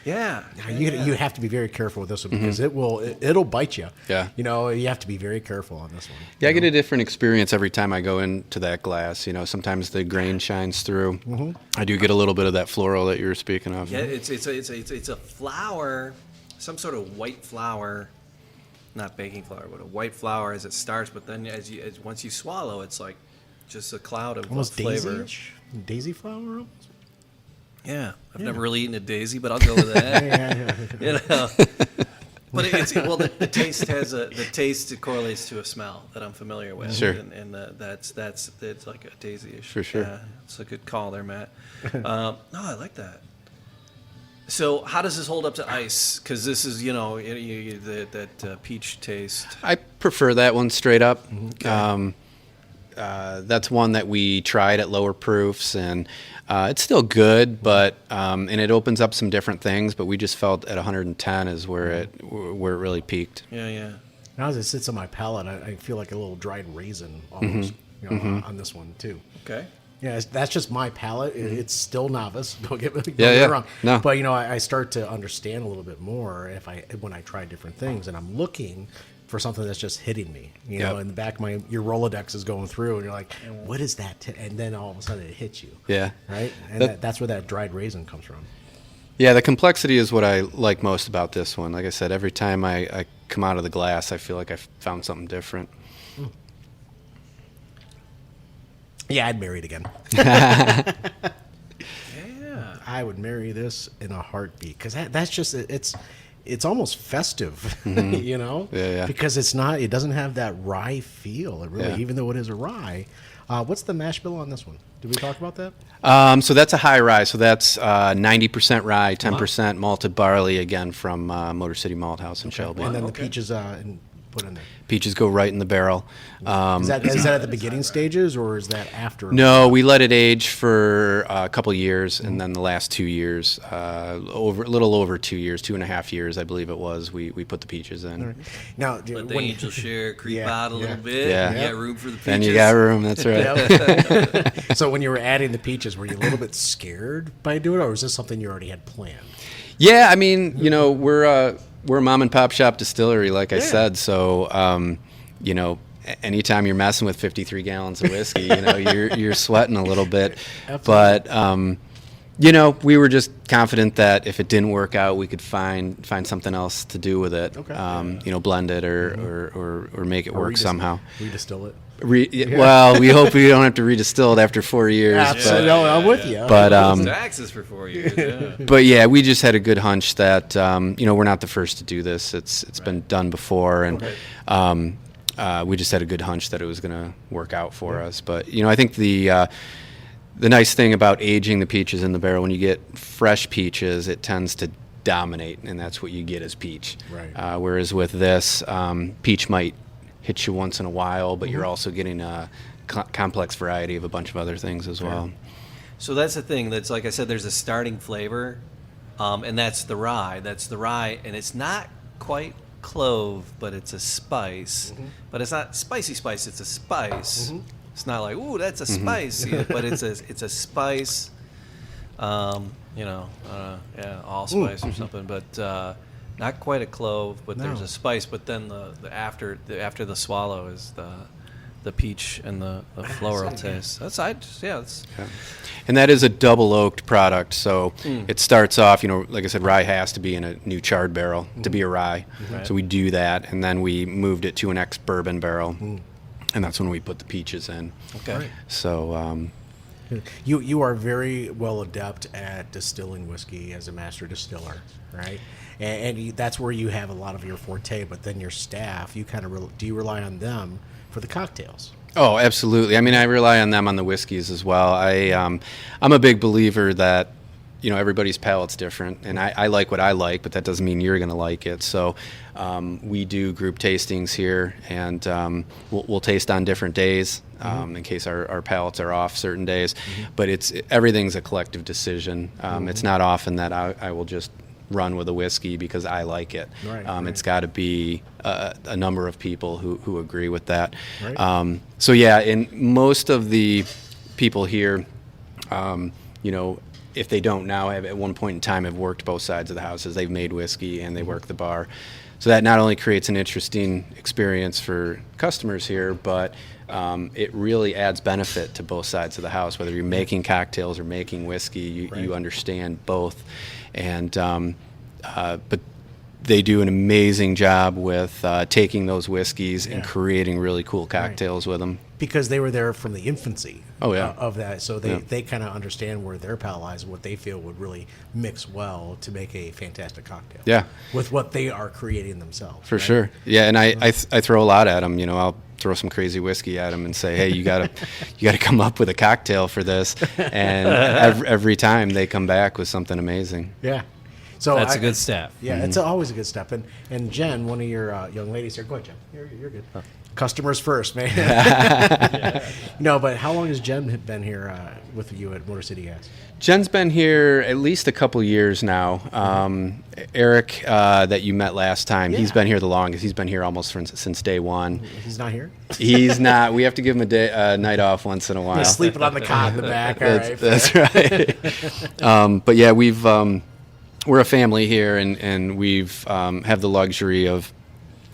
Yeah. You have to be very careful with this one because it'll bite you. Yeah. You have to be very careful on this one. Yeah, I get a different experience every time I go into that glass. Sometimes the grain shines through. I do get a little bit of that floral that you were speaking of. Yeah, it's a flour, some sort of white flour, not baking flour, but a white flour as it starts. But then once you swallow, it's like just a cloud of Almost flavor. daisy flower. Almost? Yeah, I've never really eaten a daisy, but I'll go with that. But the taste the taste correlates to a smell that I'm familiar with. Sure. and that's like a daisy-ish. For sure. Yeah, it's a good call there, Matt. No, I like that. So how does this hold up to ice? Because this is that peach taste. I prefer that one straight up. Okay. That's one that we tried at lower proofs, and it's still good, but and it opens up some different things. But we just felt at 110 is where it really peaked. Yeah. Now as it sits on my palate, I feel like a little dried raisin almost on this one too. Okay. Yeah, that's just my palate. It's still novice. Don't get me Yeah. wrong. No. But I start to understand a little bit more when I try different things, and I'm looking for something that's just hitting me. Yep. In the back of your Rolodex is going through, and you're like, "What is that?" And then all of a sudden it hits you. Yeah. Right. And that's where that dried raisin comes from. Yeah, the complexity is what I like most about this one. Like I said, every time I come out of the glass, I feel like I found something different. Yeah, I'd marry it again. Yeah. I would marry this in a heartbeat because that's just it's almost festive, Yeah. Because it doesn't have that rye feel. It really, Yeah. even though it is a rye. What's the mash bill on this one? Did we talk about that? So that's a high rye. So that's 90% rye, 10% malted barley, again from Motor City Malt House in Shelby. And then the peaches in put in there? Peaches go right in the barrel. Is that at the beginning stages, or is that after? No, we let it age for a couple years, and then the last 2 years, a little over 2 years, 2.5 years, I believe it was, we put the peaches in. Right. Now, Let the angel share creep out a little bit. Yeah. You got room for the peaches. Then you got room, that's right. So when you were adding the peaches, were you a little bit scared by doing it, or was this something you already had planned? Yeah, I mean, we're a mom and pop shop distillery, like I said. So, anytime you're messing with 53 gallons of whiskey, you're sweating a little bit. Absolutely. But, we were just confident that if it didn't work out, we could find something else to do with it. Okay. Blend it or make it work somehow. Redistill it. Well, we hope we don't have to redistill it after 4 years. Absolutely. No, I'm with you. But taxes for 4 years. Yeah. But yeah, we just had a good hunch that we're not the first to do this. It's been done before, and we just had a good hunch that it was going to work out for us. But I think the nice thing about aging the peaches in the barrel, when you get fresh peaches, it tends to dominate, and that's what you get as peach. Right. Whereas with this, peach might hit you once in a while, but you're also getting a complex variety of a bunch of other things as well. So that's the thing. That's like I said. There's a starting flavor, and that's the rye. And it's not quite clove, but it's a spice. But it's not spicy spice. It's a spice. It's not like, ooh, that's a spice. But it's a spice. Allspice or something. But not quite a clove, but there's a spice. But then the after the swallow is the peach and the floral taste. And that is a double oaked product, so it starts off, like I said, rye has to be in a new charred barrel to be a rye. So we do that, and then we moved it to an ex-bourbon barrel, and that's when we put the peaches in. Okay. Right. So you are very well adept at distilling whiskey as a master distiller, right? And that's where you have a lot of your forte. But then your staff, you kind of do you rely on them for the cocktails? Oh, absolutely. I mean, I rely on them on the whiskeys as well. I'm a big believer that everybody's palate's different, and I like what I like, but that doesn't mean you're going to like it. So we do group tastings here, and we'll taste on different days in case our palates are off certain days. But everything's a collective decision. It's not often that I will just run with a whiskey because I like it. Right. It's got to be a number of people who agree with that. Right. So yeah, and most of the people here, if they don't now, have at one point in time have worked both sides of the houses. They've made whiskey and they work the bar. So that not only creates an interesting experience for customers here, but it really adds benefit to both sides of the house. Whether you're making cocktails or making whiskey, you understand both. And but they do an amazing job with taking those whiskeys and creating really cool cocktails with them. Because they were there from the infancy of that. So they kind of understand where their palate lies and what they feel would really mix well to make a fantastic cocktail. Yeah. With what they are creating themselves. For sure. Yeah, and I throw a lot at them. I'll throw some crazy whiskey at them and say, hey, you gotta come up with a cocktail for this. And every time they come back with something amazing. Yeah. So that's a good staff. Yeah, it's always a good step. And Jen, one of your young ladies here, go ahead, Jen. You're good. Customers first, man. No, but how long has Jen been here with you at Motor City Gas? Jen's been here at least a couple years now. Eric, that you met last time, he's been here the longest. He's been here almost since day one. He's not here? He's not. We have to give him a night off once in a while. He's sleeping on the cot in the back. All right. That's right. But yeah, we're a family here, and we've have the luxury of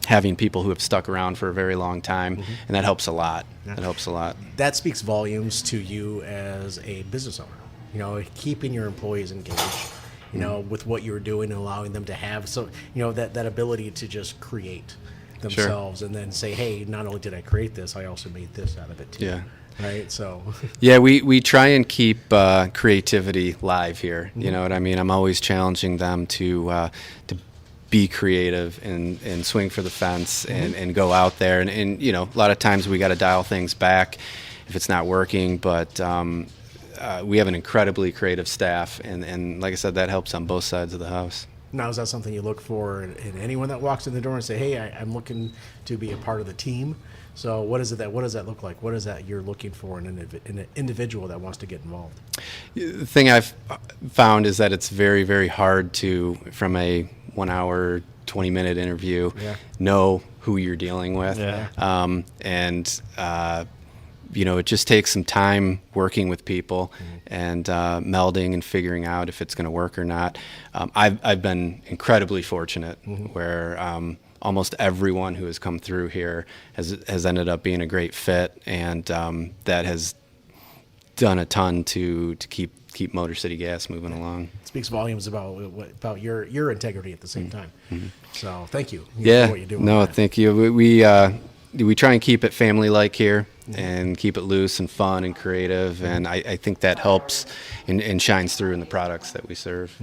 having people who have stuck around for a very long time, and that helps a lot. Yeah. That helps a lot. That speaks volumes to you as a business owner. Keeping your employees engaged, with what you're doing and allowing them to have that ability to just create themselves and then say, hey, not only did I create this, I also made this out of it too. Yeah. Right. So. Yeah, we try and keep creativity live here. You know what I mean? I'm always challenging them to be creative and swing for the fence and go out there. And a lot of times we got to dial things back if it's not working. But we have an incredibly creative staff. And like I said, that helps on both sides of the house. Now, is that something you look for in anyone that walks in the door and say, "Hey, I'm looking to be a part of the team"? So, what does that look like? What is that you're looking for in an individual that wants to get involved? The thing I've found is that it's very, very hard to, from a 1 hour, 20-minute interview, know who you're dealing with. It just takes some time working with people and melding and figuring out if it's going to work or not. I've been incredibly fortunate where almost everyone who has come through here has ended up being a great fit, and that has done a ton to keep Motor City Gas moving along. It speaks volumes about your integrity at the same time. So, thank you. Yeah. For what you do. No, thank you. We try and keep it family-like here and keep it loose and fun and creative, and I think that helps and shines through in the products that we serve.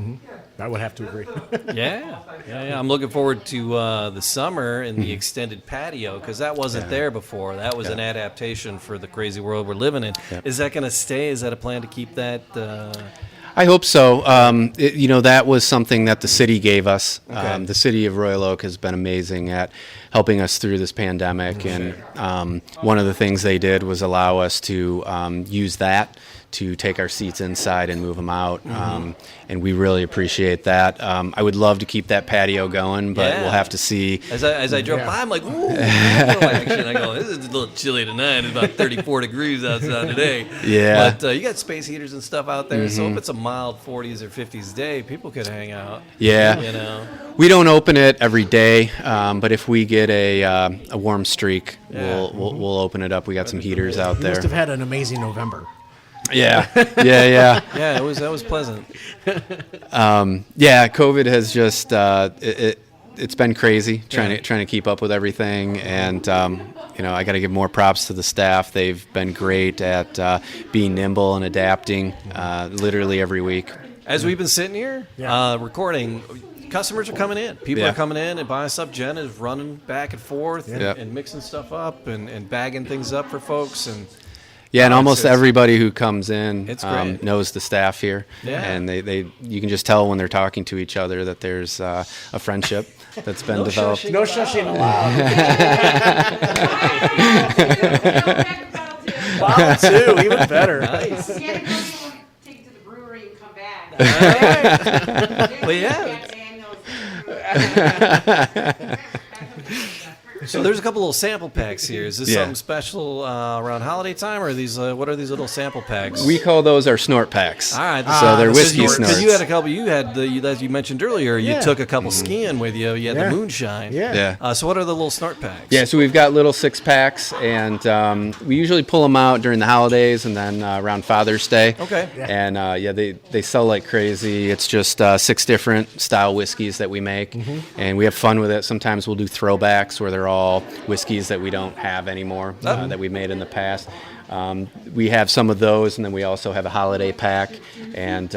I would have to agree. Yeah. I'm looking forward to the summer and the extended patio, because that wasn't there before. That was an adaptation for the crazy world we're living in. Is that going to stay? Is that a plan to keep that? I hope so. That was something that the city gave us. Okay. The city of Royal Oak has been amazing at helping us through this pandemic, and one of the things they did was allow us to use that to take our seats inside and move them out, and we really appreciate that. I would love to keep that patio going, but we'll have to see. As I drove by, I'm like, ooh, patio action. I go, this is a little chilly tonight. It's about 34 degrees outside today. Yeah. But you got space heaters and stuff out there, so if it's a mild 40s or 50s day, people could hang out. Yeah. We don't open it every day, but if we get a warm streak, we'll open it up. We got some heaters out You there. must have had an amazing November. Yeah. Yeah, that was pleasant. COVID has just it's been crazy trying to keep up with everything, and I got to give more props to the staff. They've been great at being nimble and adapting literally every week. As we've been sitting here recording, customers are coming in. People are coming in and buying stuff. Jen is running back and forth and mixing stuff up and bagging things up for folks. And almost everybody who comes in knows the staff here, and you can just tell when they're talking to each other that there's a friendship that's been developed. No shushing allowed. Bottle two, even better. Nice. You had to go take it to the brewery and come back. So there's a couple little sample packs here. Is this something special around holiday time, or are these what are these little sample packs? We call those our snort packs. All right, so they're whiskey snorts. Because you had a couple. You had as you mentioned earlier. You took a couple skiing with you. You had the moonshine. So what are the little snort packs? Yeah, so we've got little 6-packs, and we usually pull them out during the holidays and then around Father's Day. Okay. And they sell like crazy. It's just 6 different style whiskeys that we make, and we have fun with it. Sometimes we'll do throwbacks where they're all whiskeys that we don't have anymore that we made in the past. We have some of those, and then we also have a holiday pack, and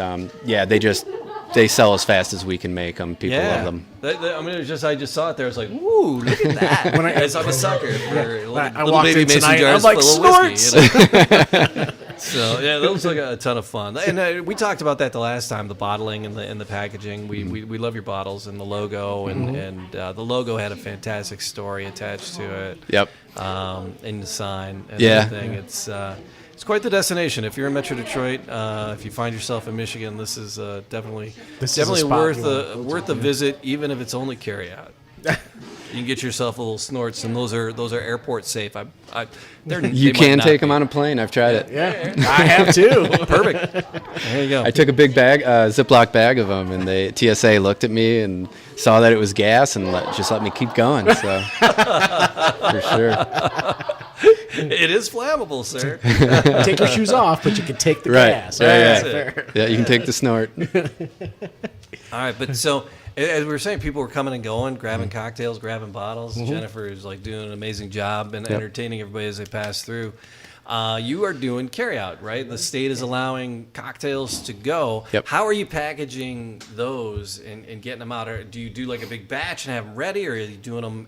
they sell as fast as we can make them. People love them. I just saw it there. I was like, "Ooh, look at that!" I'm a sucker for I little walked baby in mason tonight, jars I'm like, full of whiskey. snorts! So that looks like a ton of fun. And we talked about that the last time, the bottling and the packaging. We love your bottles and the logo, and the logo had a fantastic story attached to it. Yep. And the sign and everything. It's quite the destination. If you're in Metro Detroit, if you find yourself in Michigan, this is definitely worth a visit, even if it's only carry out. You can get yourself a little snorts, and those are airport safe. You can take them on a plane. I've tried it. Yeah, I have too. Perfect. There you go. I took a big bag, Ziploc bag of them, and the TSA looked at me and saw that it was gas and just let me keep going. So for sure. It is flammable, sir. Take your shoes off, but you can take the gas. Yeah, you can take the snort. All right, but so as we were saying, people were coming and going, grabbing cocktails, grabbing bottles. Jennifer is doing an amazing job and entertaining everybody as they pass through. You are doing carryout, right? The state is allowing cocktails to go. Yep. How are you packaging those and getting them out? Or do you do like a big batch and have them ready, or are you doing them,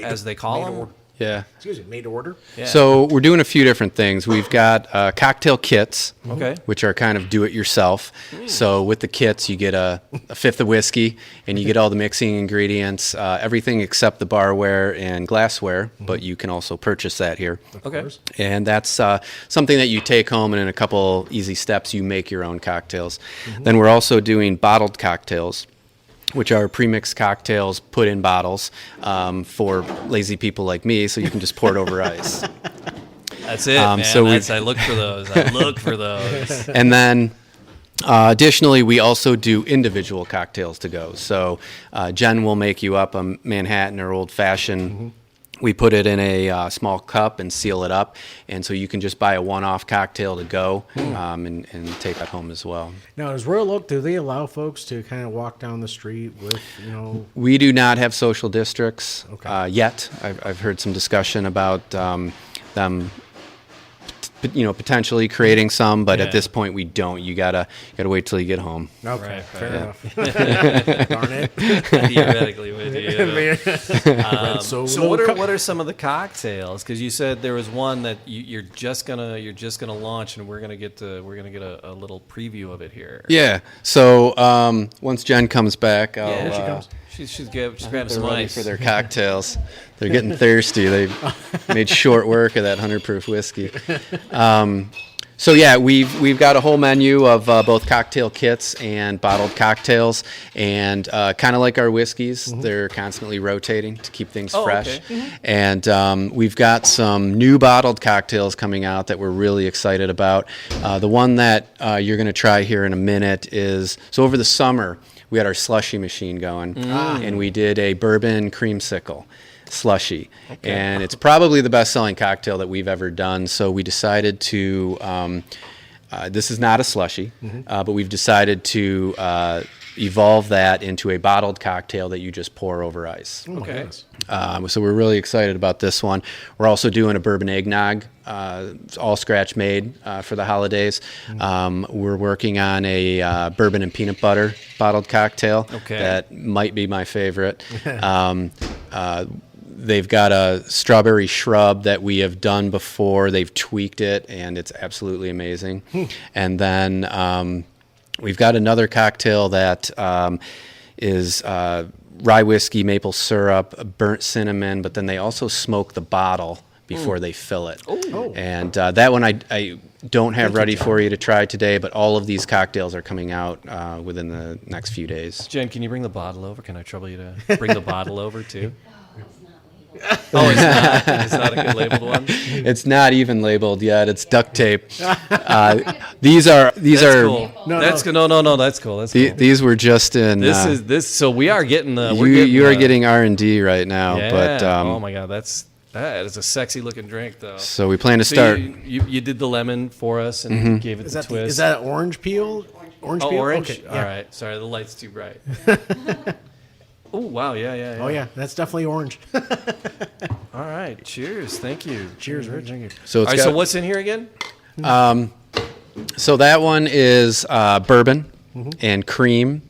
as they call them? Yeah. Excuse me, made to order. Yeah. So we're doing a few different things. We've got cocktail kits, Okay. which are kind of do-it-yourself. So with the kits, you get a fifth of whiskey, and you get all the mixing ingredients, everything except the barware and glassware, but you can also purchase that here. Okay. And that's something that you take home, and in a couple easy steps, you make your own cocktails. Then we're also doing bottled cocktails, which are premixed cocktails put in bottles for lazy people like me, so you can just pour it over ice. That's it, man. so I look for those. I look for those. And then additionally, we also do individual cocktails to go. So Jen will make you up a Manhattan or Old Fashioned. We put it in a small cup and seal it up, and so you can just buy a one-off cocktail to go and take that home as well. Now, does Royal Oak, do they allow folks to kind of walk down the street with, We do not have social districts Okay. yet. I've heard some discussion about them, potentially creating some, but Yeah. at this point we don't. You gotta wait till you get home. Okay, Right, fair right. enough. Darn it. Theoretically, with you. So So what are some of the cocktails? Because you said there was one that you're just gonna launch, and we're gonna get a little preview of it here. Yeah. So once Jen comes back, I'll, Yeah, she comes. She's grabbing they're some ready ice for their cocktails. They're getting thirsty. They made short work of that 100 proof whiskey. So yeah, we've got a whole menu of both cocktail kits and bottled cocktails, and kind of like our whiskeys, they're constantly rotating to keep things fresh. Okay. And we've got some new bottled cocktails coming out that we're really excited about. The one that you're going to try here in a minute is, so over the summer we had our slushy machine going, and we did a bourbon creamsicle slushy, and it's probably the best-selling cocktail that we've ever done. So we decided to this is not a slushy, but we've decided to evolve that into a bottled cocktail that you just pour over ice. Okay. So we're really excited about this one. We're also doing a bourbon eggnog, all scratch made for the holidays. We're working on a bourbon and peanut butter bottled cocktail. Okay. That might be my favorite. They've got a strawberry shrub that we have done before. They've tweaked it, and it's absolutely amazing. And then we've got another cocktail that is rye whiskey, maple syrup, burnt cinnamon, but then they also smoke the bottle before they fill it. And that one I don't have ready for you to try today, but all of these cocktails are coming out within the next few days. Jen, can you bring the bottle over? Can I trouble you to bring the bottle over too? Oh, it's not. It's not a good labeled one. It's not even labeled yet. It's duct tape. These are Cool. That's cool. No. That's cool. That's cool. these were just in. This. So we are getting the. You are getting R&D right now, Yeah. but Oh my God, that is a sexy looking drink though. so we plan to So start. you did the lemon for us and gave it Is the that, twist. is that orange peel? Orange oh, peel? orange? Okay, All yeah. right. Sorry, the light's too bright. Oh wow, yeah. Oh, yeah, that's definitely orange. All right. Cheers. Thank you. Cheers, Rich. Thank you. So All it's right. got, So what's in here again? so that one is bourbon and cream,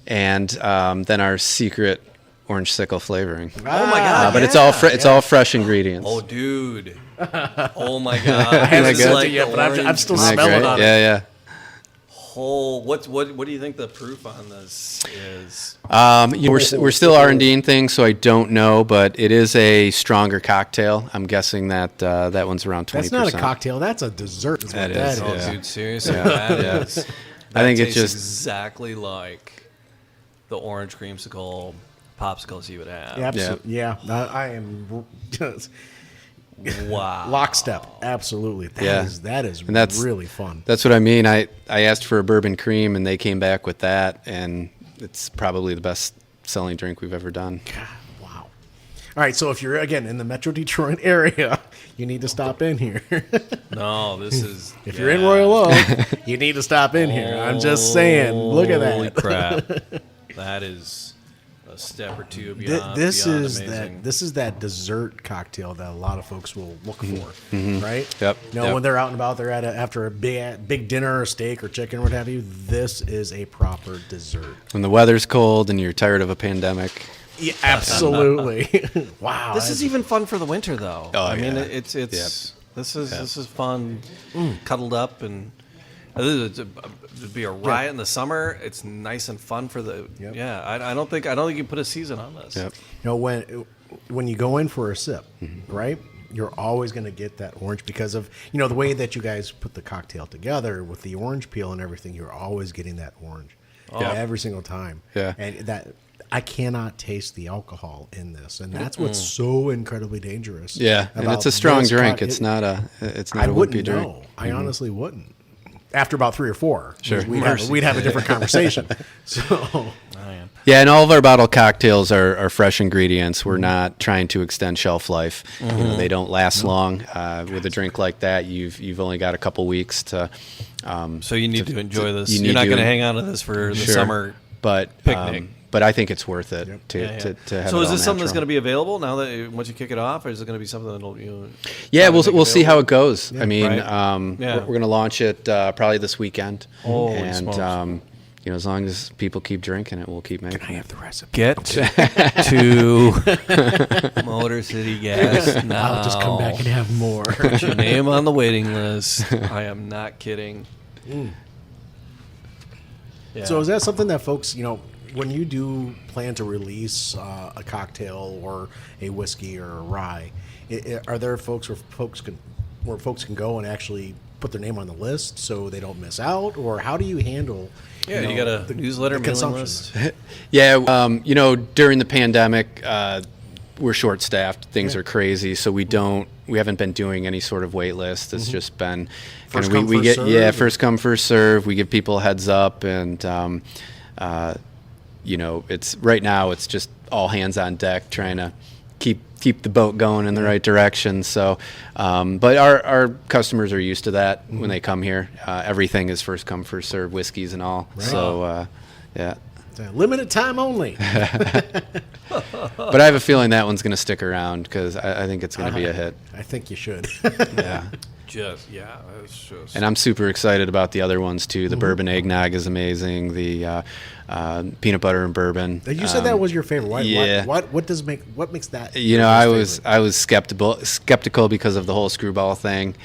and then our secret orange sickle flavoring. Oh my God. But it's all fresh ingredients. Oh, dude. Oh my God. I haven't Is that smelled good? it yet, but I'm still Isn't that smelling great? on it. Yeah. What do you think the proof on this is? We're still R&Ding things, so I don't know, but it is a stronger cocktail. I'm guessing that that one's around 20%. That's not a cocktail. That's a dessert. Is what That is, Oh, yeah. dude, seriously, that is. I think that it's tastes just exactly like the orange creamsicle popsicles you would have. Absolutely. Yeah. I am just Wow. lockstep. Absolutely. That is And that's- really fun. that's what I mean. I asked for a bourbon cream, and they came back with that, and it's probably the best selling drink we've ever done. Wow. All right. So if you're, again, in the Metro Detroit area, you need to stop in here. No, this is. If you're in Royal Oak, you need to stop in here. I'm just saying. Look at Holy that. crap. That is a step or two beyond. This beyond is amazing. that dessert cocktail that a lot of folks will look for, right? Yep. You know, Yep. when they're out and about, they're at after a big dinner or steak or chicken or what have you. This is a proper dessert. When the weather's cold and you're tired of a pandemic. Yeah, absolutely. Wow. This is even fun for the winter, though. Oh, I mean, yeah. it's this is fun, cuddled up, and it'd be a riot in the summer. It's nice and fun for the I don't think you can put a season on this. Yep. When you go in for a sip, right? You're always going to get that orange because of the way that you guys put the cocktail together with the orange peel and everything. You're always getting that orange every single time. Yeah. And that I cannot taste the alcohol in this, and that's what's so incredibly dangerous. Yeah, and about it's a strong this drink. It's not a I wimpy wouldn't drink. know. I honestly wouldn't. After about 3 or 4, Sure. we'd have a different conversation. So. Yeah, and all of our bottled cocktails are fresh ingredients. We're not trying to extend shelf life. They don't last long. With a drink like that, you've only got a couple weeks to. So you need to enjoy this. you You're need not to- going to hang on to this for the Sure. summer. But picnic. but I think it's worth it to Yeah. to have. So it is all this something that's natural. going to be available now that once you kick it off, or is it going to be something that'll Yeah, probably we'll make see how it available? goes. I mean, Right. we're going to launch it probably this weekend. Holy and smokes. as long as people keep drinking it, we'll keep making I it. have the recipe. Get to Motor City Gas now. I'll just come back and have more. Put your name on the waiting list. I am not kidding. Yeah. So is that something that folks, when you do plan to release a cocktail or a whiskey or a rye, are there folks where folks can go and actually put their name on the list so they don't miss out, or how do you handle? You got a newsletter, mailing consumption? list. Yeah, during the pandemic, we're short staffed. Things are crazy, so we haven't been doing any sort of wait list. It's just been First kinda come, we first get serve? first come first serve. We give people a heads up, and it's right now it's just all hands on deck trying to keep the boat going in the right direction. So, but our customers are used to that when they come here. Everything is first come first serve, whiskeys and all. So, yeah. It's a limited time only. But I have a feeling that one's going to stick around because I think it's going to be a hit. I think you should. Yeah. It's just. And I'm super excited about the other ones too. The bourbon eggnog is amazing. The peanut butter and bourbon. You said that was your favorite. Why, yeah. What makes that? I your was favorite? skeptical because of the whole screwball thing.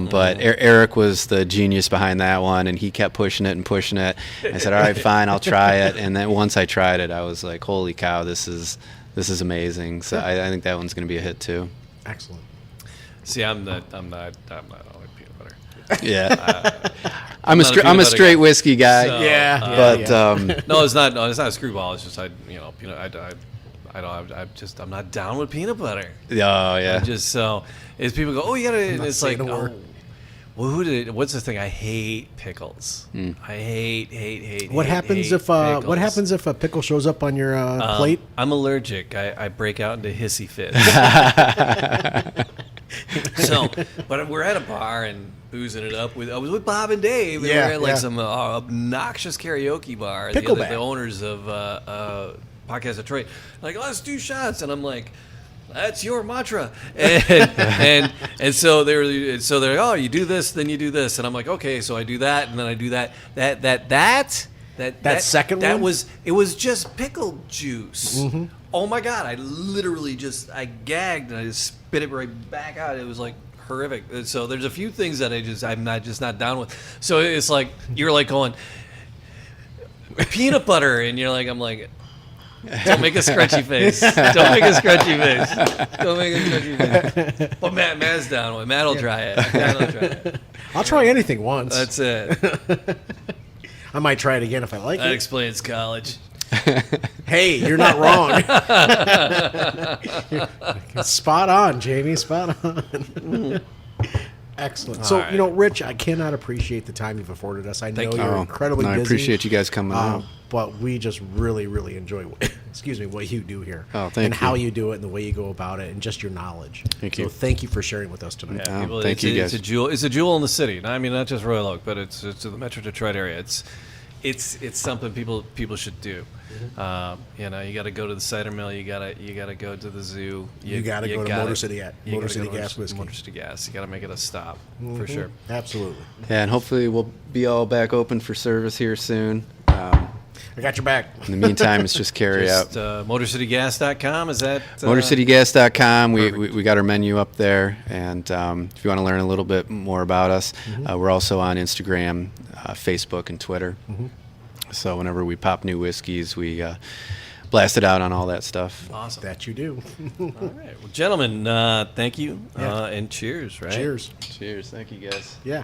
But Eric was the genius behind that one, and he kept pushing it and pushing it. I said, "All right, fine, I'll try it." And then once I tried it, I was like, "Holy cow, this is amazing." So I think that one's going to be a hit too. Excellent. See, I'm not on peanut butter. Yeah, I'm not a a peanut butter straight guy. whiskey guy. So, But No, it's not. No, it's not a screwball. It's just I'm not down with peanut butter. Oh yeah. As people go, oh, you gotta. And it's like, saying a word. well, what's the thing? I hate pickles. I hate. What happens if a pickle shows up on your plate? I'm allergic. I break out into hissy fits. So, but we're at a bar and boozing it up I was with Bob and Dave. And Yeah, we're at like yeah. some obnoxious karaoke bar. Pickleback. The owners of Podcast Detroit, like, let's do shots, and I'm like, that's your mantra. And so they're like, oh, you do this, then you do this, and I'm like, okay, so I do that, and then I do that. That second that one? was it was just pickle juice. Oh my god! I gagged and I just spit it right back out. It was like horrific. And so there's a few things that I'm not down with. So it's like you're like going peanut butter, and I'm like. Don't make a scrunchy face. Don't make a scrunchy face. Don't make a scrunchy face. But Matt's down with it. Matt'll try it. I'll try anything once. That's it. I might try it again if I like That it. explains college. Hey, you're not wrong. Spot on, Jamie. Spot on. Excellent. So, All right. Rich, I cannot appreciate the time you've afforded us. I know Thank you. you're incredibly busy. I appreciate you guys coming out. But we just really, really enjoy what you do here. Oh, thank and you. how you do it and the way you go about it and just your knowledge. Thank you. So thank you for sharing with us tonight. Yeah, Oh, thank you, guys. It's a jewel in the city. I mean, not just Royal Oak, but it's the Metro Detroit area. It's something people should do. You got to go to the cider mill. You got to go to the zoo. You gotta go to Motor City Gas Whiskey. Motor City Gas. You got to make it a stop for sure. Absolutely. Yeah, and hopefully we'll be all back open for service here soon. I got your back. In the meantime, it's just carry out. Just MotorCityGas.com, is that? MotorCityGas.com. We got our menu up there, and if you want to learn a little bit more about us, we're also on Instagram, Facebook, and Twitter. So whenever we pop new whiskeys, we blast it out on all that stuff. Awesome. That you do. All right. Well, gentlemen, thank you, and cheers, right? Cheers. Cheers. Thank you, guys. Yeah.